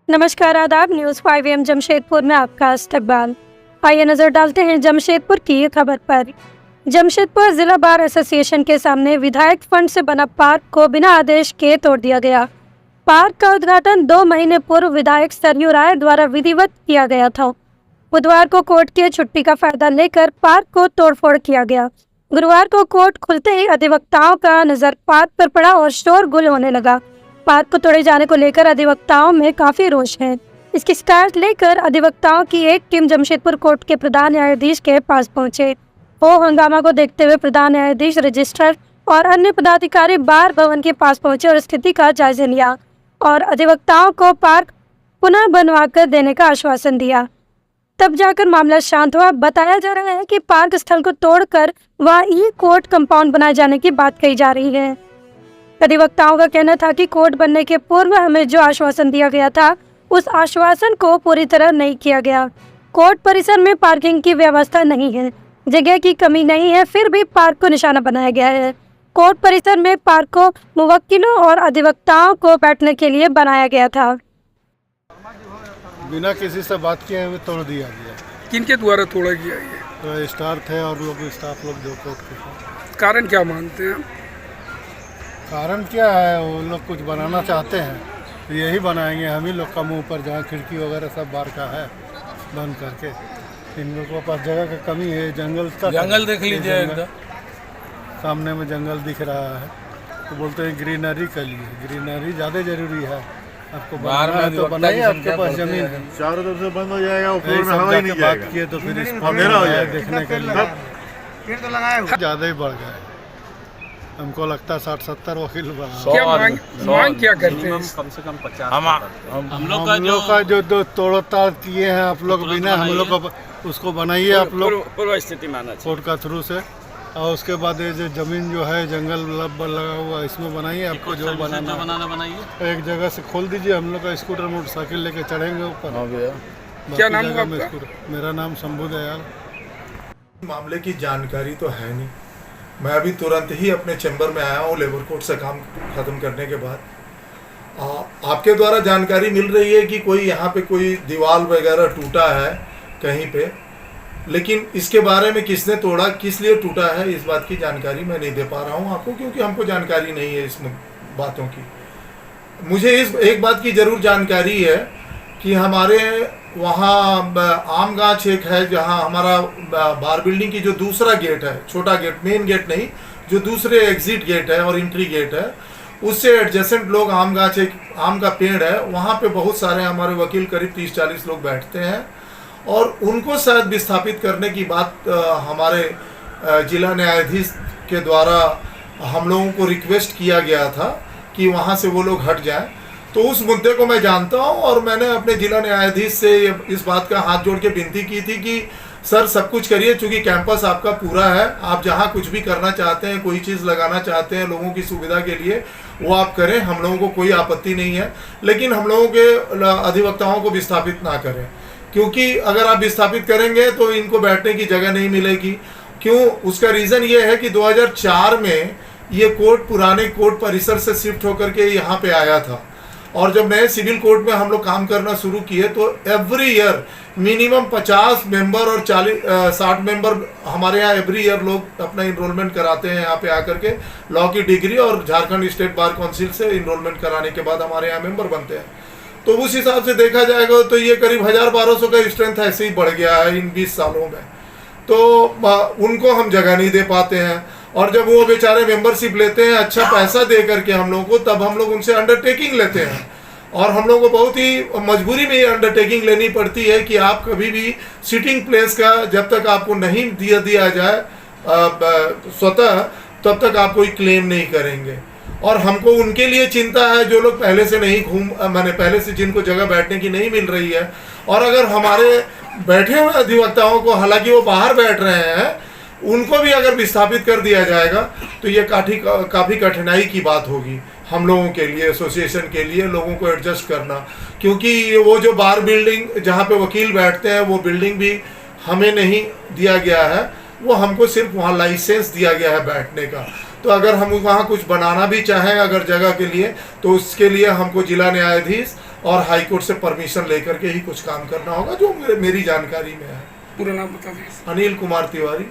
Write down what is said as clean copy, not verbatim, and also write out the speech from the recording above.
नमस्कार, आदाब। News 5 AM Jamshedpur में आपका इस्तकबाल। आइए नजर डालते हैं जमशेदपुर की खबर पर। जमशेदपुर जिला बार एसोसिएशन के सामने विधायक फंड से बना पार्क को बिना आदेश के तोड़ दिया गया। पार्क का उद्घाटन 2 महीने पूर्व विधायक सरयू राय द्वारा विधिवत किया गया था। बुधवार को कोर्ट की छुट्टी का फायदा लेकर पार्क को तोड़फोड़ किया गया। गुरुवार को कोर्ट खुलते ही अधिवक्ताओं का नजर पार्क पर पड़ा और शोरगुल होने लगा। पार्क को तोड़े जाने को लेकर अधिवक्ताओं में काफी रोष है। इसकी शिकायत लेकर अधिवक्ताओं की एक टीम जमशेदपुर कोर्ट के प्रधान न्यायाधीश के पास पहुंचे। हंगामा को देखते हुए प्रधान न्यायाधीश, रजिस्ट्रार और अन्य पदाधिकारी बार भवन के पास पहुंचे और स्थिति का जायजा लिया और अधिवक्ताओं को पार्क पुनः बनवा कर देने का आश्वासन दिया। तब जाकर मामला शांत हुआ। बताया जा रहा है कि पार्क स्थल को तोड़कर वहां ई कोर्ट कंपाउंड बनाए जाने की बात कही जा रही है। अधिवक्ताओं का कहना था कि कोर्ट बनने के पूर्व हमें जो आश्वासन दिया गया था उस आश्वासन को पूरी तरह नहीं किया गया। कोर्ट परिसर में पार्किंग की व्यवस्था नहीं है, जगह की कमी नहीं है, फिर भी पार्क को निशाना बनाया गया है। कोर्ट परिसर में पार्क को मुवक्किलों और अधिवक्ताओं को बैठने के लिए बनाया गया था। बिना किसी से बात किए हुए तोड़ दिया गया। किनके द्वारा तोड़ा गया ये? तो स्टार थे और लोग स्टाफ लोग जो कोर्ट के थे। कारण क्या मानते हैं? कारण क्या है, वो लोग कुछ बनाना चाहते हैं तो यही बनाएंगे। हम ही लोग का मुँह पर जहाँ खिड़की वगैरह सब बार का है बंद करके। इन लोगों के पास जगह की कमी है। जंगल देख लीजिए, एकदम सामने में जंगल दिख रहा है। तो बोलते हैं ग्रीनरी के लिए, ग्रीनरी ज़्यादा जरूरी है। आपको बनाना है तो बनाइए, आपके पास जमीन है। चारों तरफ से बंद हो जाएगा, वो फ्लोर में हवा ही नहीं बात किए तो फिर अंधेरा हो जाएगा देखने के लिए ज़्यादा ही बढ़ गए। हमको लगता है 60-70 वकील बना। क्या मांग क्या करते हैं? कम से कम 50 हम लोग का जो तोड़ ताड़ किए हैं आप लोग, बिना हम लोग को उसको बनाइए आप लोग पूर्व स्थिति में आना चाहिए कोर्ट का थ्रू से। और उसके बाद ये जो जमीन जो है जंगल लगा हुआ इसमें बनाइए। आपको जो बनाना बनाइए, एक जगह से खोल दीजिए। हम लोग का स्कूटर मोटरसाइकिल लेके चढ़ेंगे ऊपर। क्या नाम हुआ आपका? मेरा नाम शंभू दयाल। मामले की जानकारी तो है नहीं। मैं अभी तुरंत ही अपने चैम्बर में आया हूँ लेबर कोर्ट से काम ख़त्म करने के बाद। आपके द्वारा जानकारी मिल रही है कि कोई यहाँ पे कोई दीवार वगैरह टूटा है कहीं पे, लेकिन इसके बारे में किसने तोड़ा, किस लिए टूटा है, इस बात की जानकारी मैं नहीं दे पा रहा हूँ आपको, क्योंकि हमको जानकारी नहीं है इस बातों की। मुझे इस एक बात की ज़रूर जानकारी है कि हमारे वहाँ आम गाछ एक है, जहाँ हमारा बार बिल्डिंग की जो दूसरा गेट है, छोटा गेट, मेन गेट नहीं, जो दूसरे एग्जिट गेट है और एंट्री गेट है, उससे एडजेसेंट लोग आम गाछ, एक आम का पेड़ है, वहाँ पे बहुत सारे हमारे वकील करीब 30-40 लोग बैठते हैं और उनको शायद विस्थापित करने की बात हमारे जिला न्यायाधीश के द्वारा हम लोगों को रिक्वेस्ट किया गया था कि वहाँ से वो लोग हट जाएं। तो उस मुद्दे को मैं जानता हूँ और मैंने अपने जिला न्यायाधीश से इस बात का हाथ जोड़ के विनती की थी कि सर सब कुछ करिए, चूँकि कैंपस आपका पूरा है, आप जहाँ कुछ भी करना चाहते हैं, कोई चीज़ लगाना चाहते हैं लोगों की सुविधा के लिए, वो आप करें, हम लोगों को कोई आपत्ति नहीं है। लेकिन हम लोगों के अधिवक्ताओं को विस्थापित ना करें, क्योंकि अगर आप विस्थापित करेंगे तो इनको बैठने की जगह नहीं मिलेगी। क्यों? उसका रीज़न ये है कि 2004 में ये कोर्ट पुराने कोर्ट परिसर से शिफ्ट होकर के यहाँ पे आया था और जब नए सिविल कोर्ट में हम लोग काम करना शुरू किए तो एवरी ईयर मिनिमम 50 मेंबर और 60 मेंबर हमारे यहाँ एवरी ईयर लोग अपना इनरोलमेंट कराते हैं यहाँ पे आकर के लॉ की डिग्री, और झारखंड स्टेट बार काउंसिल से इनरोलमेंट कराने के बाद हमारे यहाँ मेंबर बनते हैं। तो उस हिसाब से देखा जाएगा तो ये करीब 1000-1200 का स्ट्रेंथ ऐसे ही बढ़ गया है इन 20 सालों में। तो उनको हम जगह नहीं दे पाते हैं और जब वो बेचारे मेंबरशिप लेते हैं अच्छा पैसा दे करके हम लोगों को, तब हम लोग उनसे अंडरटेकिंग लेते हैं और हम लोगं को बहुत ही मजबूरी में ये अंडरटेकिंग लेनी पड़ती है कि आप कभी भी सिटिंग प्लेस का जब तक आपको नहीं दिया जाए स्वतः, तब तक आप कोई क्लेम नहीं करेंगे। और हमको उनके लिए चिंता है जो लोग पहले से नहीं पहले से जिनको जगह बैठने की नहीं मिल रही है। और अगर हमारे बैठे हुए अधिवक्ताओं को, हालांकि वो बाहर बैठ रहे हैं, उनको भी अगर विस्थापित कर दिया जाएगा तो ये काफ़ी कठिनाई की बात होगी हम लोगों के लिए, एसोसिएशन के लिए, लोगों को एडजस्ट करना। क्योंकि वो जो बार बिल्डिंग जहाँ पे वकील बैठते हैं वो बिल्डिंग भी हमें नहीं दिया गया है, वो हमको सिर्फ वहाँ लाइसेंस दिया गया है बैठने का। तो अगर हम वहाँ कुछ बनाना भी चाहें अगर जगह के लिए, तो उसके लिए हमको जिला न्यायाधीश और हाई कोर्ट से परमिशन लेकर के ही कुछ काम करना होगा, जो मेरी जानकारी में है। पूरा नाम बता दीजिए। अनिल कुमार तिवारी,